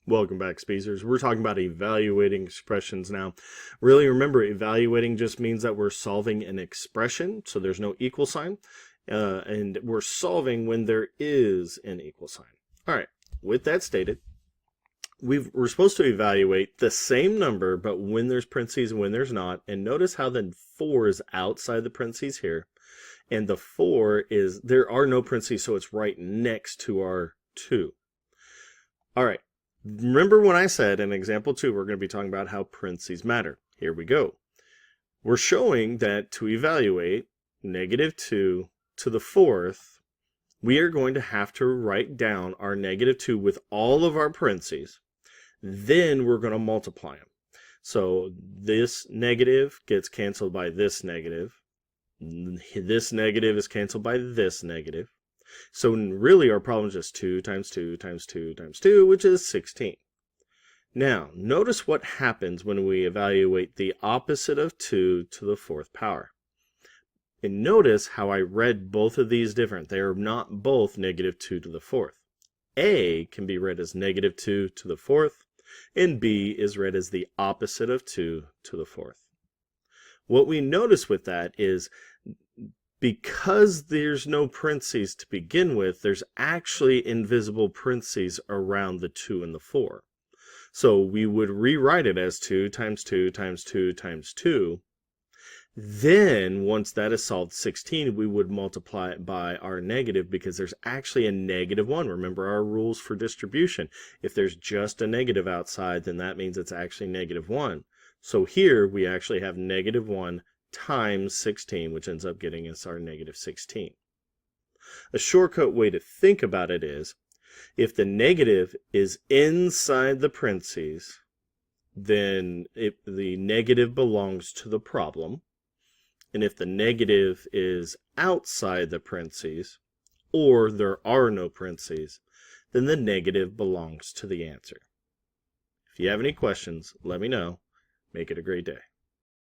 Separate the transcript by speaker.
Speaker 1: Welcome back, Speezers. We're talking about evaluating expressions now. Really, remember, evaluating just means that we're solving an expression, so there's no equal sign, and we're solving when there is an equal sign. All right, with that stated, we're supposed to evaluate the same number, but when there's parentheses and when there's not, and notice how the 4 is outside the parentheses here, and the 4 is, there are no parentheses, so it's right next to our 2. All right. Remember when I said in example 2, we're going to be talking about how parentheses matter. Here we go. We're showing that to evaluate -2 to the 4th, we are going to have to write down our -2 with all of our parentheses. Then we're going to multiply them. So this negative gets canceled by this negative. This negative is canceled by this negative. So really our problem is just 2 times 2 times 2 times 2, which is 16. Now, notice what happens when we evaluate the opposite of 2 to the 4th power. And notice how I read both of these different. They are not both -2 to the 4th. A can be read as -2 to the 4th, and B is read as the opposite of 2 to the 4th. What we notice with that is because there's no parentheses to begin with, there's actually invisible parentheses around the 2 and the 4. So we would rewrite it as 2 times 2 times 2 times 2. Then, once that is solved 16, we would multiply it by our negative because there's actually a -1. Remember our rules for distribution. If there's just a negative outside, then that means it's actually -1. So here we actually have -1 times 16, which ends up getting us our -16. A shortcut way to think about it is, if the negative is inside the parentheses, then the negative belongs to the problem. And if the negative is outside the parentheses, or there are no parentheses, then the negative belongs to the answer. If you have any questions, let me know. Make it a great day.